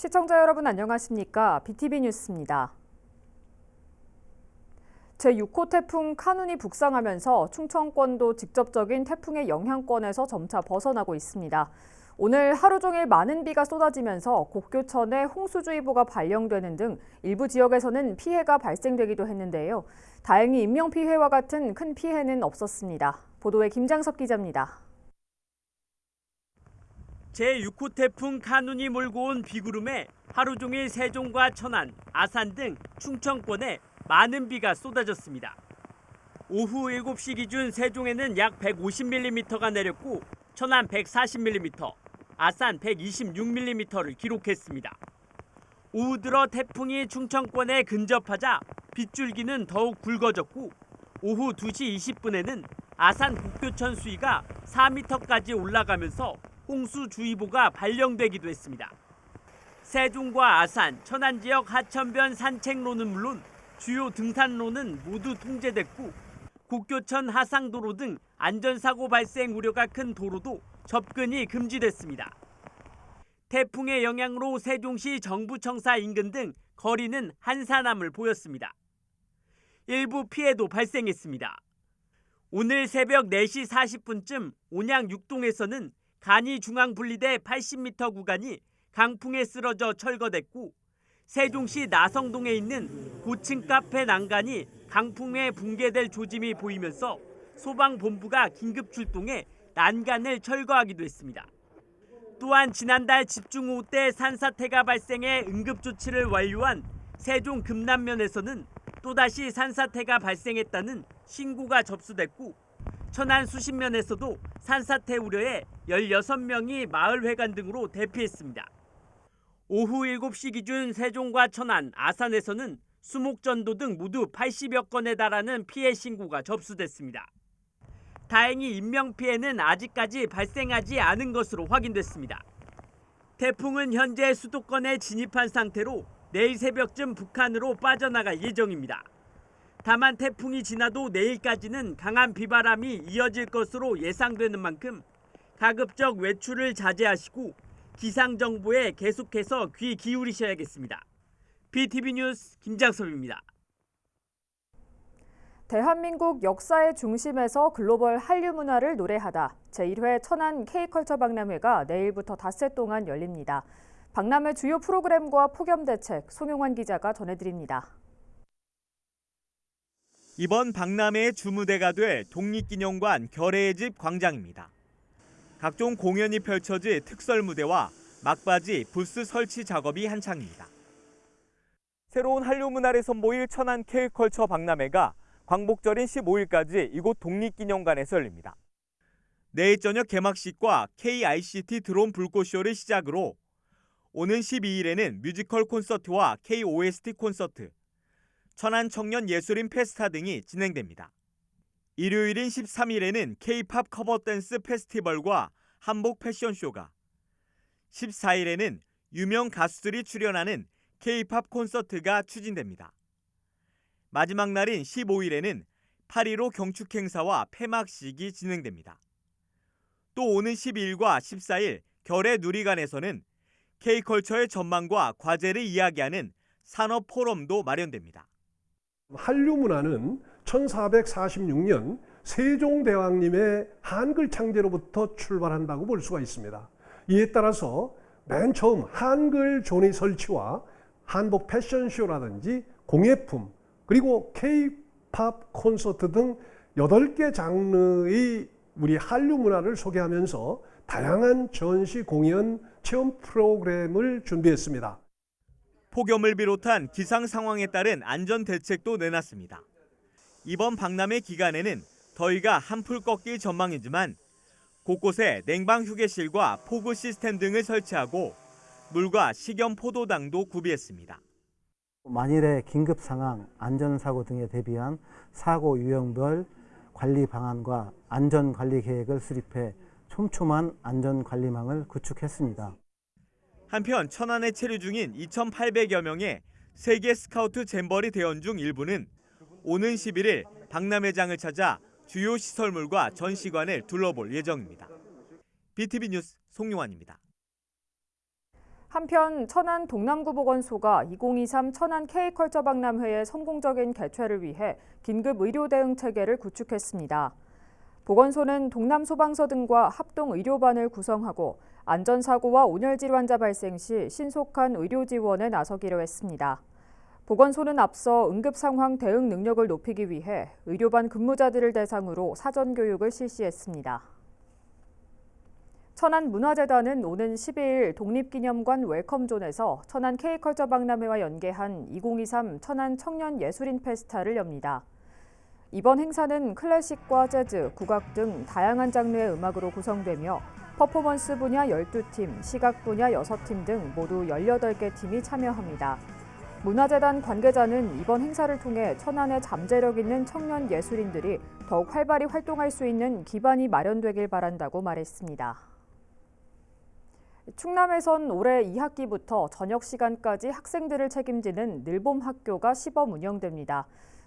시청자 여러분 안녕하십니까? BTV 뉴스입니다. 제6호 태풍 카눈이 북상하면서 충청권도 직접적인 태풍의 영향권에서 점차 벗어나고 있습니다. 오늘 하루 종일 많은 비가 쏟아지면서 곡교천에 홍수주의보가 발령되는 등 일부 지역에서는 피해가 발생되기도 했는데요. 다행히 인명피해와 같은 큰 피해는 없었습니다. 보도에 김장석 기자입니다. 제6호 태풍 카눈이 몰고 온 비구름에 하루 종일 세종과 천안, 아산 등 충청권에 많은 비가 쏟아졌습니다. 오후 7시 기준 세종에는 약 150mm가 내렸고 천안 140mm, 아산 126mm를 기록했습니다. 오후 들어 태풍이 충청권에 근접하자 빗줄기는 더욱 굵어졌고 오후 2시 20분에는 아산 곡교천 수위가 4m까지 올라가면서 홍수주의보가 발령되기도 했습니다. 세종과 아산, 천안 지역 하천변 산책로는 물론 주요 등산로는 모두 통제됐고 곡교천 하상도로 등 안전사고 발생 우려가 큰 도로도 접근이 금지됐습니다. 태풍의 영향으로 세종시 정부청사 인근 등 거리는 한산함을 보였습니다. 일부 피해도 발생했습니다. 오늘 새벽 4시 40분쯤 온양 육동에서는 간이 중앙분리대 80m 구간이 강풍에 쓰러져 철거됐고 세종시 나성동에 있는 고층 카페 난간이 강풍에 붕괴될 조짐이 보이면서 소방본부가 긴급 출동해 난간을 철거하기도 했습니다. 또한 지난달 집중호우 때 산사태가 발생해 응급조치를 완료한 세종 금남면에서는 또다시 산사태가 발생했다는 신고가 접수됐고 천안 수신면에서도 산사태 우려에 16명이 마을회관 등으로 대피했습니다. 오후 7시 기준 세종과 천안, 아산에서는 수목전도 등 모두 80여 건에 달하는 피해 신고가 접수됐습니다. 다행히 인명피해는 아직까지 발생하지 않은 것으로 확인됐습니다. 태풍은 현재 수도권에 진입한 상태로 내일 새벽쯤 북한으로 빠져나갈 예정입니다. 다만 태풍이 지나도 내일까지는 강한 비바람이 이어질 것으로 예상되는 만큼 가급적 외출을 자제하시고 기상정보에 계속해서 귀 기울이셔야겠습니다. BTV 뉴스 김장섭입니다. 대한민국 역사의 중심에서 글로벌 한류 문화를 노래하다 제1회 천안 K컬처 박람회가 내일부터 닷새 동안 열립니다. 박람회 주요 프로그램과 폭염대책 송용환 기자가 전해드립니다. 이번 박람회의 주무대가 될 독립기념관 결의의 집 광장입니다. 각종 공연이 펼쳐질 특설무대와 막바지 부스 설치 작업이 한창입니다. 새로운 한류 문화를 선보일 천안 K컬처 박람회가 광복절인 15일까지 이곳 독립기념관에서 열립니다. 내일 저녁 개막식과 KICT 드론 불꽃쇼를 시작으로 오는 12일에는 뮤지컬 콘서트와 KOST 콘서트, 천안 청년 예술인 페스타 등이 진행됩니다. 일요일인 13일에는 K-팝 커버 댄스 페스티벌과 한복 패션쇼가, 14일에는 유명 가수들이 출연하는 K-팝 콘서트가 추진됩니다. 마지막 날인 15일에는 8.15 경축 행사와 폐막식이 진행됩니다. 또 오는 12일과 14일 결의 누리관에서는 K컬처의 전망과 과제를 이야기하는 산업 포럼도 마련됩니다. 한류 문화는 1446년 세종대왕님의 한글 창제로부터 출발한다고 볼 수가 있습니다. 이에 따라서 맨 처음 한글 존의 설치와 한복 패션쇼라든지 공예품, 그리고 K-팝 콘서트 등 8개 장르의 우리 한류 문화를 소개하면서 다양한 전시 공연 체험 프로그램을 준비했습니다. 폭염을 비롯한 기상 상황에 따른 안전 대책도 내놨습니다. 이번 박람회 기간에는 더위가 한풀 꺾일 전망이지만 곳곳에 냉방 휴게실과 포구 시스템 등을 설치하고 물과 식염 포도당도 구비했습니다. 만일의 긴급 상황, 안전사고 등에 대비한 사고 유형별 관리 방안과 안전관리 계획을 수립해 촘촘한 안전관리망을 구축했습니다. 한편 천안에 체류 중인 2,800여 명의 세계 스카우트 잼버리 대원 중 일부는 오는 11일 박람회장을 찾아 주요 시설물과 전시관을 둘러볼 예정입니다. BTV 뉴스 송용환입니다. 한편 천안 동남구보건소가 2023 천안 K컬처 박람회의 성공적인 개최를 위해 긴급 의료 대응 체계를 구축했습니다. 보건소는 동남소방서 등과 합동 의료반을 구성하고 안전사고와 온열질 환자 발생 시 신속한 의료 지원에 나서기로 했습니다. 보건소는 앞서 응급상황 대응 능력을 높이기 위해 의료반 근무자들을 대상으로 사전 교육을 실시했습니다. 천안문화재단은 오는 12일 독립기념관 웰컴존에서 천안 K컬처 박람회와 연계한 2023 천안 청년예술인 페스타를 엽니다. 이번 행사는 클래식과 재즈, 국악 등 다양한 장르의 음악으로 구성되며 퍼포먼스 분야 12팀, 시각 분야 6팀 등 모두 18개 팀이 참여합니다. 문화재단 관계자는 이번 행사를 통해 천안의 잠재력 있는 청년 예술인들이 더욱 활발히 활동할 수 있는 기반이 마련되길 바란다고 말했습니다. 충남에선 올해 2학기부터 저녁 시간까지 학생들을 책임지는 늘봄 학교가 시범 운영됩니다.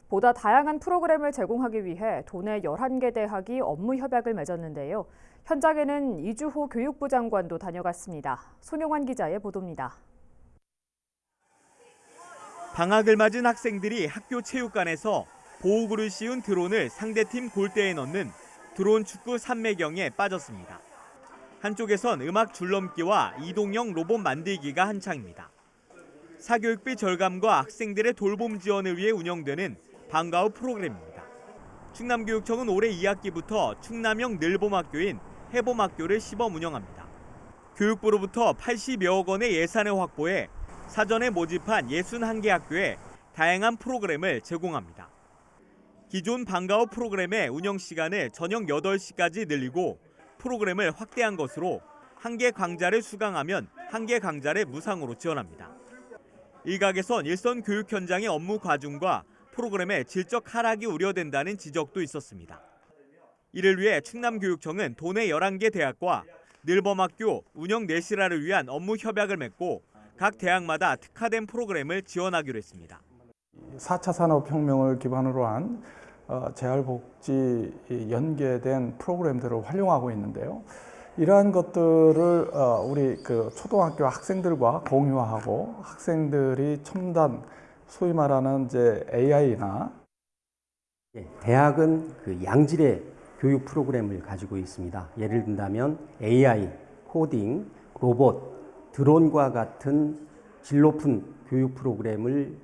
보다 다양한 프로그램을 제공하기 위해 도내 11개 대학이 업무 협약을 맺었는데요. 현장에는 이주호 교육부 장관도 다녀갔습니다. 손용환 기자의 보도입니다. 방학을 맞은 학생들이 학교 체육관에서 보호구를 씌운 드론을 상대팀 골대에 넣는 드론 축구 산매경에 빠졌습니다. 한쪽에선 음악 줄넘기와 이동형 로봇 만들기가 한창입니다. 사교육비 절감과 학생들의 돌봄 지원을 위해 운영되는 방과 후 프로그램입니다. 충남교육청은 올해 2학기부터 충남형 늘봄학교인 해봄학교를 시범 운영합니다. 교육부로부터 80여억 원의 예산을 확보해 사전에 모집한 61개 학교에 다양한 프로그램을 제공합니다. 기존 방과 후 프로그램의 운영 시간을 저녁 8시까지 늘리고 프로그램을 확대한 것으로 1개 강좌를 수강하면 1개 강좌를 무상으로 지원합니다. 일각에선 일선 교육 현장의 업무 과중과 프로그램의 질적 하락이 우려된다는 지적도 있었습니다. 이를 위해 충남교육청은 도내 11개 대학과 늘봄학교 운영 내실화를 위한 업무 협약을 맺고 각 대학마다 특화된 프로그램을 지원하기로 했습니다. 4차 산업혁명을 기반으로 한 재활복지 연계된 프로그램들을 활용하고 있는데요. 이러한 것들을 우리 초등학교 학생들과 공유하고 학생들이 첨단 소위 말하는 이제 AI나 대학은 그 양질의 교육 프로그램을 가지고 있습니다. 예를 든다면 AI, 코딩, 로봇, 드론과 같은 질 높은 교육 프로그램을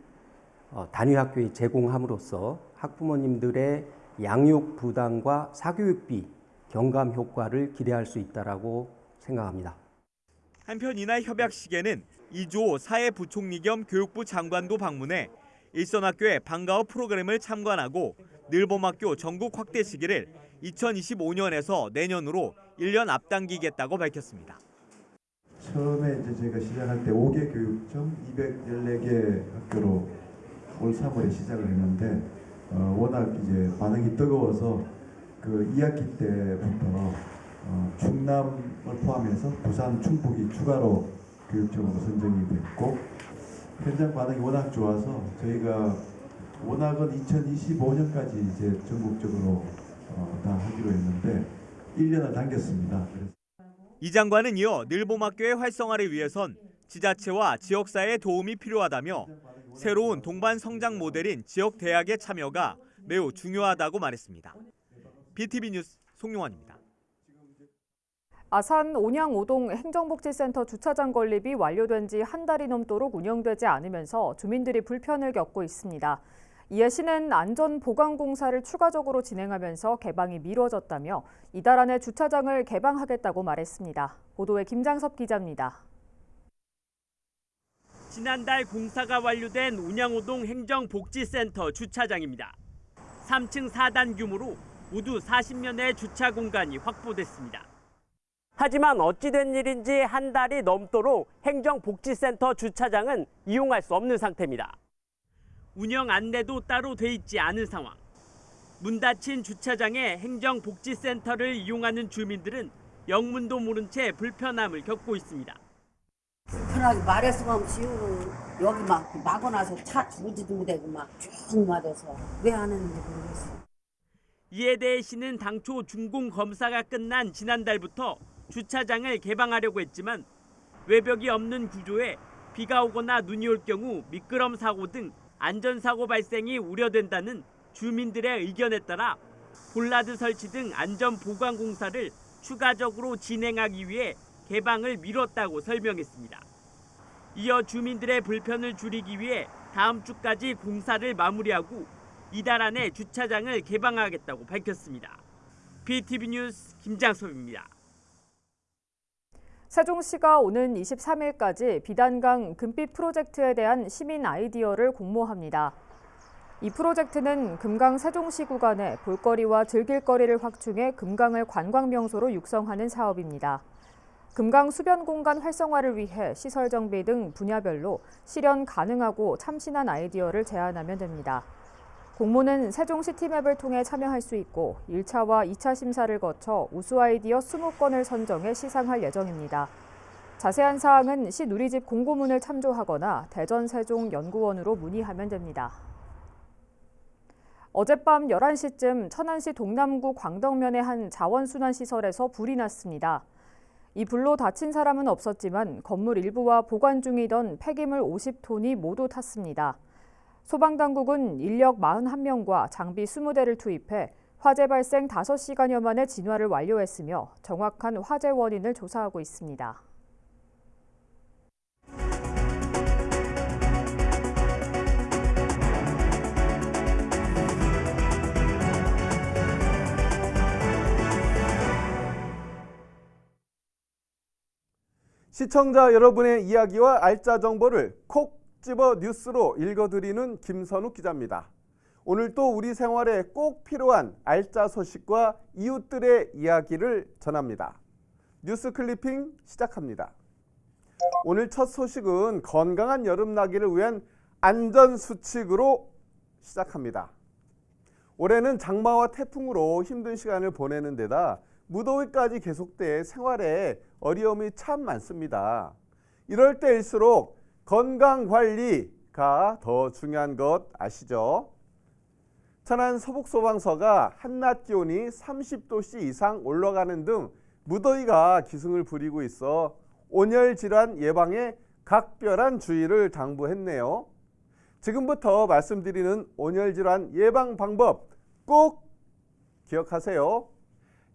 단위 학교에 제공함으로써 학부모님들의 양육 부담과 사교육비 경감 효과를 기대할 수 있다라고 생각합니다. 한편 이날 협약식에는 이주호 사회부총리 겸 교육부 장관도 방문해 일선학교의 방과 후 프로그램을 참관하고 늘봄학교 전국 확대 시기를 2025년에서 내년으로 1년 앞당기겠다고 밝혔습니다. 처음에 이제 저희가 시작할 때 5개 교육청 214개 학교로 올 3월에 시작을 했는데 워낙 이제 반응이 뜨거워서 그 2학기 때부터 충남을 포함해서 부산, 충북이 추가로 교육청으로 선정이 됐고 현장 반응이 워낙 좋아서 저희가 워낙은 2025년까지 이제 전국적으로 다 하기로 했는데 1년을 당겼습니다. 이 장관은 이어 늘봄학교의 활성화를 위해선 지자체와 지역사회의 도움이 필요하다며 새로운 동반 성장 모델인 지역 대학의 참여가 매우 중요하다고 말했습니다. BTV 뉴스 송용환입니다. 아산 온양오동 행정복지센터 주차장 건립이 완료된 지 한 달이 넘도록 운영되지 않으면서 주민들이 불편을 겪고 있습니다. 이에 시는 안전보강공사를 추가적으로 진행하면서 개방이 미뤄졌다며 이달 안에 주차장을 개방하겠다고 말했습니다. 보도에 김장섭 기자입니다. 지난달 공사가 완료된 온양오동 행정복지센터 주차장입니다. 3층 4단 규모로 모두 40여 주차 공간이 확보됐습니다. 하지만 어찌된 일인지 한 달이 넘도록 행정복지센터 주차장은 이용할 수 없는 상태입니다. 운영 안내도 따로 돼 있지 않은 상황. 문 닫힌 주차장에 행정복지센터를 이용하는 주민들은 영문도 모른 채 불편함을 겪고 있습니다. 편하게 말했으면 지우고 여기 막 막아놔서 차 주지도 못하고 막 쭉 맞아서 왜 안 했는지 모르겠어요. 이에 대해 시는 당초 준공 검사가 끝난 지난달부터 주차장을 개방하려고 했지만 외벽이 없는 구조에 비가 오거나 눈이 올 경우 미끄럼 사고 등 안전사고 발생이 우려된다는 주민들의 의견에 따라 볼라드 설치 등 안전 보강 공사를 추가적으로 진행하기 위해 개방을 미뤘다고 설명했습니다. 이어 주민들의 불편을 줄이기 위해 다음 주까지 공사를 마무리하고 이달 안에 주차장을 개방하겠다고 밝혔습니다. BTV 뉴스 김장섭입니다. 세종시가 오는 23일까지 비단강 금빛 프로젝트에 대한 시민 아이디어를 공모합니다. 이 프로젝트는 금강 세종시 구간에 볼거리와 즐길거리를 확충해 금강을 관광명소로 육성하는 사업입니다. 금강 수변 공간 활성화를 위해 시설 정비 등 분야별로 실현 가능하고 참신한 아이디어를 제안하면 됩니다. 공모는 세종시티맵을 통해 참여할 수 있고 1차와 2차 심사를 거쳐 우수 아이디어 20건을 선정해 시상할 예정입니다. 자세한 사항은 시 누리집 공고문을 참조하거나 대전세종연구원으로 문의하면 됩니다. 어젯밤 11시쯤 천안시 동남구 광덕면의 한 자원순환시설에서 불이 났습니다. 이 불로 다친 사람은 없었지만 건물 일부와 보관 중이던 폐기물 50톤이 모두 탔습니다. 소방당국은 인력 41명과 장비 20대를 투입해 화재 발생 5시간여 만에 진화를 완료했으며 정확한 화재 원인을 조사하고 있습니다. 시청자 여러분의 이야기와 알짜 정보를 콕 집어 뉴스로 읽어드리는 김선욱 기자입니다. 오늘 또 우리 생활에 꼭 필요한 알짜 소식과 이웃들의 이야기를 전합니다. 뉴스 클리핑 시작합니다. 오늘 첫 소식은 건강한 여름나기를 위한 안전수칙으로 시작합니다. 올해는 장마와 태풍으로 힘든 시간을 보내는 데다 무더위까지 계속돼 생활에 어려움이 참 많습니다. 이럴 때일수록 건강관리가 더 중요한 것 아시죠? 천안 서북소방서가 한낮 기온이 30도씨 이상 올라가는 등 무더위가 기승을 부리고 있어 온열 질환 예방에 각별한 주의를 당부했네요. 지금부터 말씀드리는 온열 질환 예방 방법 꼭 기억하세요.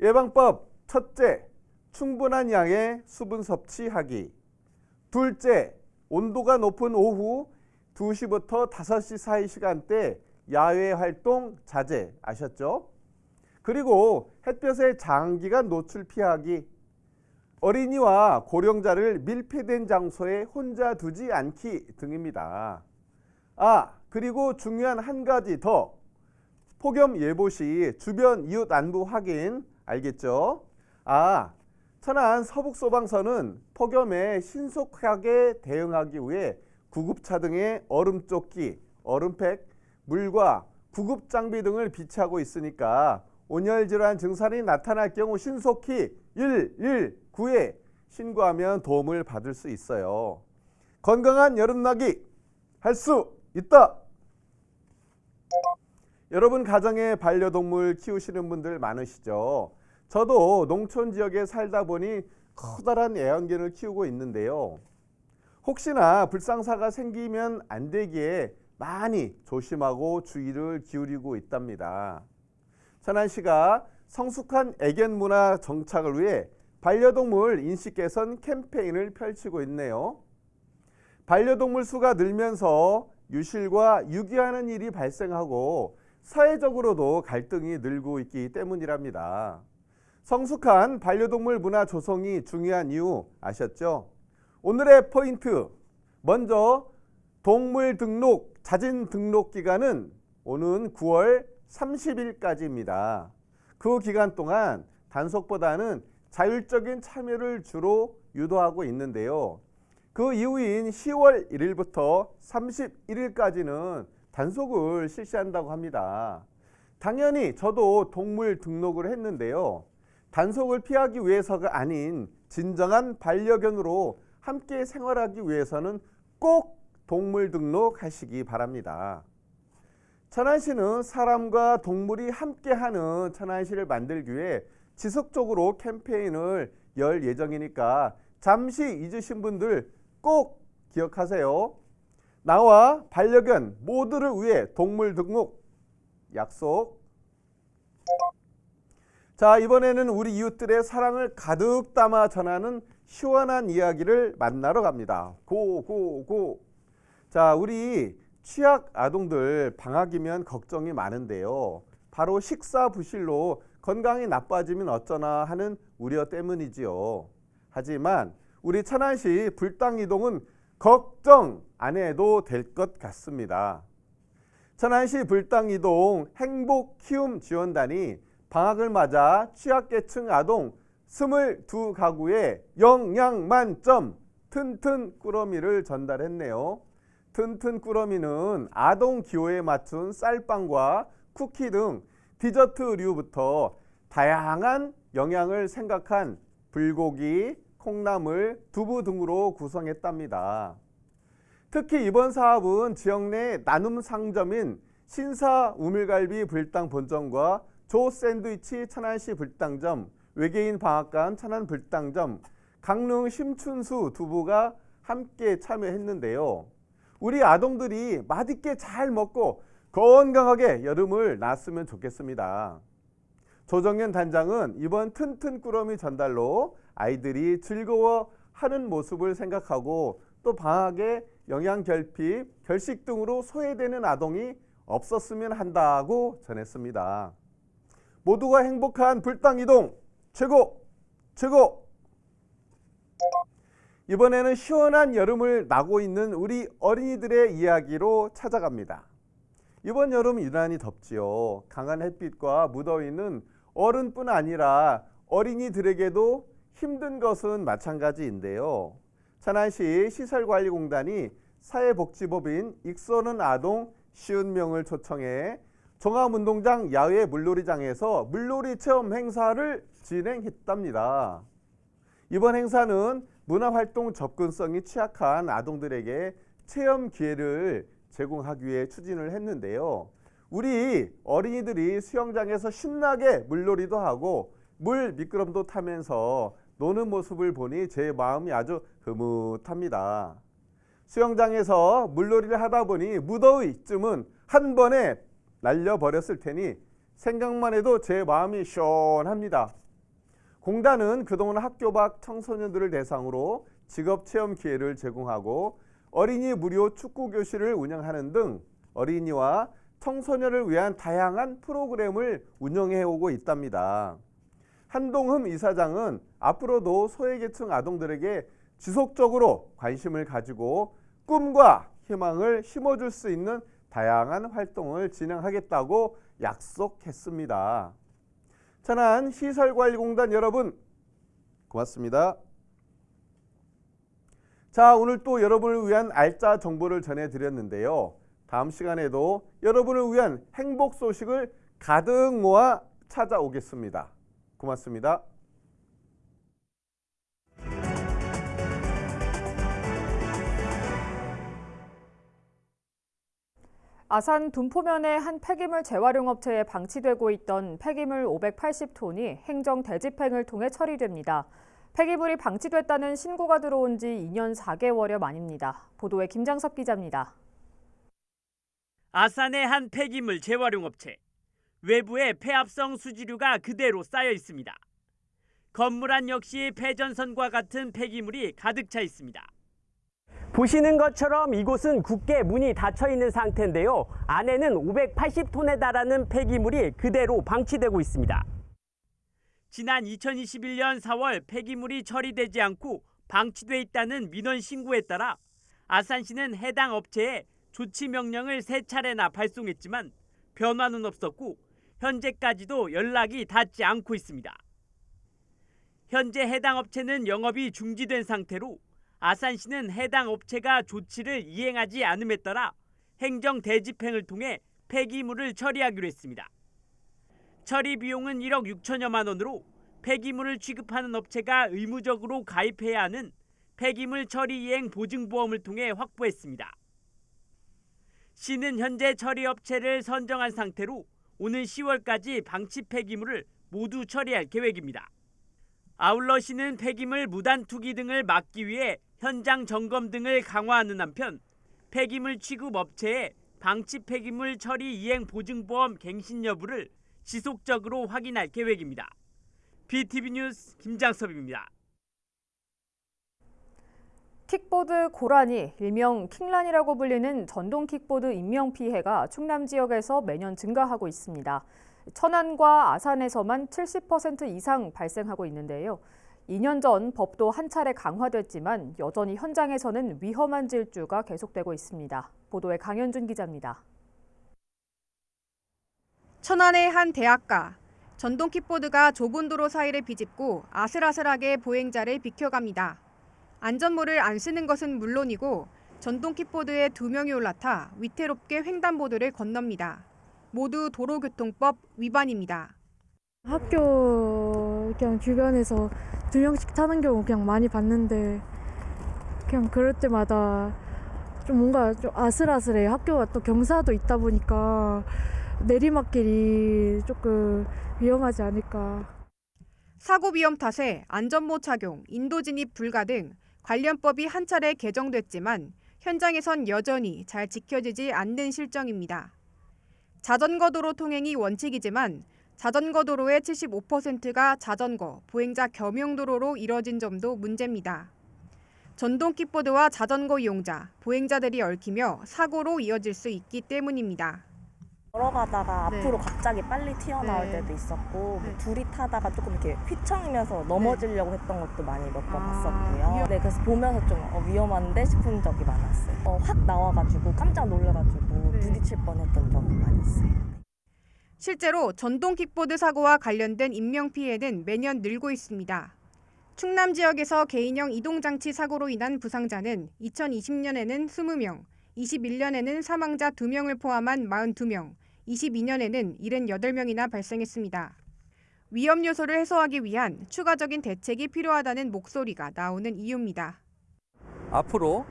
예방법 첫째, 충분한 양의 수분 섭취하기. 둘째, 온도가 높은 오후 2시부터 5시 사이 시간대 야외 활동 자제 아셨죠? 그리고 햇볕에 장기간 노출 피하기. 어린이와 고령자를 밀폐된 장소에 혼자 두지 않기 등입니다. 그리고 중요한 한 가지 더. 폭염 예보 시 주변 이웃 안부 확인 알겠죠? 천안 서북소방서는 폭염에 신속하게 대응하기 위해 구급차 등의 얼음조끼, 얼음팩, 물과 구급장비 등을 비치하고 있으니까 온열질환 증상이 나타날 경우 신속히 119에 신고하면 도움을 받을 수 있어요. 건강한 여름나기 할 수 있다! 여러분 가정에 반려동물 키우시는 분들 많으시죠? 저도 농촌 지역에 살다 보니 커다란 애완견을 키우고 있는데요. 혹시나 불상사가 생기면 안 되기에 많이 조심하고 주의를 기울이고 있답니다. 천안시가 성숙한 애견 문화 정착을 위해 반려동물 인식 개선 캠페인을 펼치고 있네요. 반려동물 수가 늘면서 유실과 유기하는 일이 발생하고 사회적으로도 갈등이 늘고 있기 때문이랍니다. 성숙한 반려동물 문화 조성이 중요한 이유 아셨죠? 오늘의 포인트, 먼저 동물 등록, 자진 등록 기간은 오는 9월 30일까지입니다. 그 기간 동안 단속보다는 자율적인 참여를 주로 유도하고 있는데요. 그 이후인 10월 1일부터 31일까지는 단속을 실시한다고 합니다. 당연히 저도 동물 등록을 했는데요. 단속을 피하기 위해서가 아닌 진정한 반려견으로 함께 생활하기 위해서는 꼭 동물 등록하시기 바랍니다. 천안시는 사람과 동물이 함께하는 천안시를 만들기 위해 지속적으로 캠페인을 열 예정이니까 잠시 잊으신 분들 꼭 기억하세요. 나와 반려견 모두를 위해 동물 등록 약속. 자, 이번에는 우리 이웃들의 사랑을 가득 담아 전하는 시원한 이야기를 만나러 갑니다. 고. 자, 우리 취약 아동들 방학이면 걱정이 많은데요. 바로 식사 부실로 건강이 나빠지면 어쩌나 하는 우려 때문이지요. 하지만 우리 천안시 불당이동은 걱정 안 해도 될 것 같습니다. 천안시 불당이동 행복키움지원단이 방학을 맞아 취약계층 아동 22가구에 영양만점 튼튼 꾸러미를 전달했네요. 튼튼 꾸러미는 아동 기호에 맞춘 쌀빵과 쿠키 등 디저트류부터 다양한 영양을 생각한 불고기, 콩나물, 두부 등으로 구성했답니다. 특히 이번 사업은 지역 내 나눔 상점인 신사 우물갈비 불당 본점과 조 샌드위치 천안시 불당점, 외계인 방앗간 천안 불당점, 강릉 심춘수 두부가 함께 참여했는데요. 우리 아동들이 맛있게 잘 먹고 건강하게 여름을 났으면 좋겠습니다. 조정현 단장은 이번 튼튼 꾸러미 전달로 아이들이 즐거워하는 모습을 생각하고 또 방학에 영양 결핍, 결식 등으로 소외되는 아동이 없었으면 한다고 전했습니다. 모두가 행복한 불당이동 최고! 이번에는 시원한 여름을 나고 있는 우리 어린이들의 이야기로 찾아갑니다. 이번 여름 유난히 덥지요. 강한 햇빛과 무더위는 어른뿐 아니라 어린이들에게도 힘든 것은 마찬가지인데요. 천안시 시설관리공단이 사회복지법인 익선은 아동 50명을 초청해 종합운동장 야외 물놀이장에서 물놀이 체험 행사를 진행했답니다. 이번 행사는 문화활동 접근성이 취약한 아동들에게 체험 기회를 제공하기 위해 추진을 했는데요. 우리 어린이들이 수영장에서 신나게 물놀이도 하고 물 미끄럼도 타면서 노는 모습을 보니 제 마음이 아주 흐뭇합니다. 수영장에서 물놀이를 하다 보니 무더위쯤은 한 번에 날려버렸을 테니 생각만 해도 제 마음이 시원합니다. 공단은 그동안 학교 밖 청소년들을 대상으로 직업체험 기회를 제공하고 어린이 무료 축구교실을 운영하는 등 어린이와 청소년을 위한 다양한 프로그램을 운영해오고 있답니다. 한동흠 이사장은 앞으로도 소외계층 아동들에게 지속적으로 관심을 가지고 꿈과 희망을 심어줄 수 있는 다양한 활동을 진행하겠다고 약속했습니다. 천안 시설관리공단 여러분 고맙습니다. 자, 오늘 또 여러분을 위한 알짜 정보를 전해드렸는데요. 다음 시간에도 여러분을 위한 행복 소식을 가득 모아 찾아오겠습니다. 고맙습니다. 아산 둔포면의 한 폐기물 재활용업체에 방치되고 있던 폐기물 580톤이 행정 대집행을 통해 처리됩니다. 폐기물이 방치됐다는 신고가 들어온 지 2년 4개월여 만입니다. 보도에 김장섭 기자입니다. 아산의 한 폐기물 재활용업체. 외부에 폐합성 수지류가 그대로 쌓여 있습니다. 건물 안 역시 폐전선과 같은 폐기물이 가득 차 있습니다. 보시는 것처럼 이곳은 굳게 문이 닫혀 있는 상태인데요. 안에는 580톤에 달하는 폐기물이 그대로 방치되고 있습니다. 지난 2021년 4월 폐기물이 처리되지 않고 방치돼 있다는 민원 신고에 따라 아산시는 해당 업체에 조치 명령을 3차례나 발송했지만 변화는 없었고 현재까지도 연락이 닿지 않고 있습니다. 현재 해당 업체는 영업이 중지된 상태로 아산시는 해당 업체가 조치를 이행하지 않음에 따라 행정 대집행을 통해 폐기물을 처리하기로 했습니다. 처리 비용은 1억 6천여만 원으로 폐기물을 취급하는 업체가 의무적으로 가입해야 하는 폐기물 처리 이행 보증보험을 통해 확보했습니다. 시는 현재 처리 업체를 선정한 상태로 오는 10월까지 방치 폐기물을 모두 처리할 계획입니다. 아울러 시는 폐기물 무단 투기 등을 막기 위해 현장 점검 등을 강화하는 한편 폐기물 취급 업체의 방치 폐기물 처리 이행 보증보험 갱신 여부를 지속적으로 확인할 계획입니다. BTV 뉴스 김장섭입니다. 킥보드 고라니, 일명 킥란이라고 불리는 전동 킥보드 인명피해가 충남 지역에서 매년 증가하고 있습니다. 천안과 아산에서만 70% 이상 발생하고 있는데요. 2년 전 법도 한 차례 강화됐지만 여전히 현장에서는 위험한 질주가 계속되고 있습니다. 보도에 강현준 기자입니다. 천안의 한 대학가. 전동 킥보드가 좁은 도로 사이를 비집고 아슬아슬하게 보행자를 비켜갑니다. 안전모를 안 쓰는 것은 물론이고 전동 킥보드에 2명이 올라타 위태롭게 횡단보도를 건넙니다. 모두 도로교통법 위반입니다. 학교 그냥 주변에서 2명씩 타는 경우 그냥 많이 봤는데 그냥 그럴 때마다 좀 뭔가 좀 아슬아슬해요. 학교가 또 경사도 있다 보니까 내리막길이 조금 위험하지 않을까. 사고 위험 탓에 안전모 착용, 인도 진입 불가 등 관련법이 한 차례 개정됐지만 현장에선 여전히 잘 지켜지지 않는 실정입니다. 자전거 도로 통행이 원칙이지만 자전거 도로의 75%가 자전거, 보행자 겸용 도로로 이뤄진 점도 문제입니다. 전동 킥보드와 자전거 이용자, 보행자들이 얽히며 사고로 이어질 수 있기 때문입니다. 걸어가다가 앞으로 갑자기 빨리 튀어나올 때도 있었고 둘이 타다가 조금 이렇게 휘청이면서 넘어지려고 했던 것도 많이 몇 번 봤었고요. 네, 그래서 보면서 좀 위험한데 싶은 적이 많았어요. 확 나와가지고 깜짝 놀라가지고 부딪힐 뻔했던 적이 많이 있어요. 실제로 전동 킥보드 사고와 관련된 인명피해는 매년 늘고 있습니다. 충남 지역에서 개인형 이동장치 사고로 인한 부상자는 2020년에는 20명, 21년에는 사망자 2명을 포함한 42명, 22년에는 78명이나 발생했습니다. 위험 요소를 해소하기 위한 추가적인 대책이 필요하다는 목소리가 나오는 이유입니다. 앞으로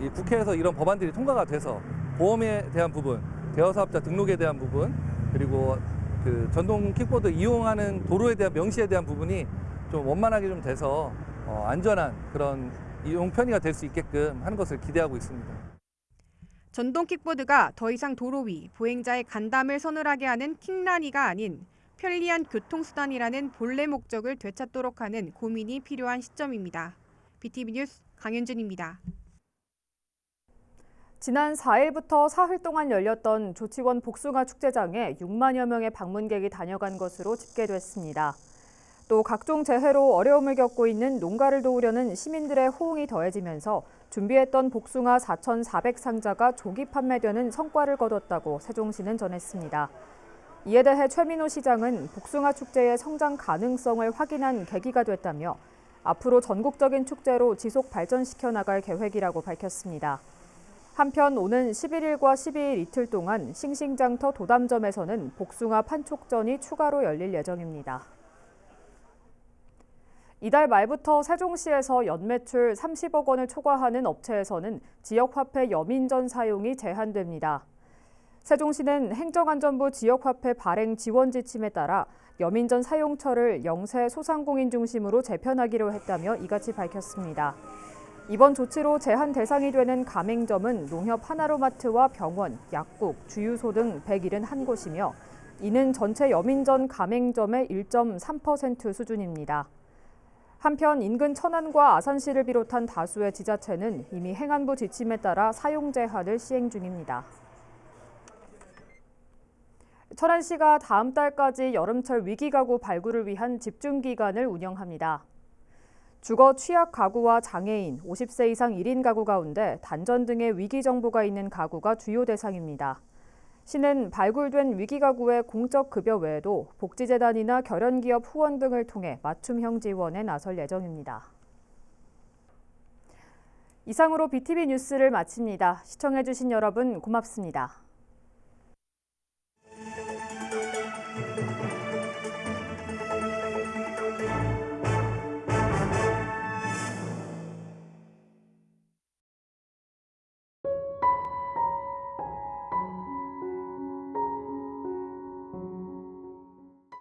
이 국회에서 이런 법안들이 통과가 돼서 보험에 대한 부분, 대여사업자 등록에 대한 부분, 그리고 그 전동 킥보드 이용하는 도로에 대한 명시에 대한 부분이 좀 원만하게 좀 돼서 안전한 그런 이용 편의가 될 수 있게끔 하는 것을 기대하고 있습니다. 전동 킥보드가 더 이상 도로 위 보행자의 간담을 서늘하게 하는 킥란이가 아닌 편리한 교통수단이라는 본래 목적을 되찾도록 하는 고민이 필요한 시점입니다. BTV 뉴스 강현준입니다. 지난 4일부터 사흘 동안 열렸던 조치원 복숭아 축제장에 6만여 명의 방문객이 다녀간 것으로 집계됐습니다. 또 각종 재해로 어려움을 겪고 있는 농가를 도우려는 시민들의 호응이 더해지면서 준비했던 복숭아 4,400상자가 조기 판매되는 성과를 거뒀다고 세종시는 전했습니다. 이에 대해 최민호 시장은 복숭아 축제의 성장 가능성을 확인한 계기가 됐다며 앞으로 전국적인 축제로 지속 발전시켜 나갈 계획이라고 밝혔습니다. 한편 오는 11일과 12일 이틀 동안 싱싱장터 도담점에서는 복숭아 판촉전이 추가로 열릴 예정입니다. 이달 말부터 세종시에서 연매출 30억 원을 초과하는 업체에서는 지역화폐 여민전 사용이 제한됩니다. 세종시는 행정안전부 지역화폐 발행 지원 지침에 따라 여민전 사용처를 영세 소상공인 중심으로 재편하기로 했다며 이같이 밝혔습니다. 이번 조치로 제한 대상이 되는 가맹점은 농협 하나로마트와 병원, 약국, 주유소 등 171곳이며 이는 전체 여민전 가맹점의 1.3% 수준입니다. 한편 인근 천안과 아산시를 비롯한 다수의 지자체는 이미 행안부 지침에 따라 사용 제한을 시행 중입니다. 천안시가 다음 달까지 여름철 위기가구 발굴을 위한 집중기간을 운영합니다. 주거 취약 가구와 장애인, 50세 이상 1인 가구 가운데 단전 등의 위기 정보가 있는 가구가 주요 대상입니다. 시는 발굴된 위기가구의 공적 급여 외에도 복지재단이나 결연기업 후원 등을 통해 맞춤형 지원에 나설 예정입니다. 이상으로 BTV 뉴스를 마칩니다. 시청해주신 여러분 고맙습니다.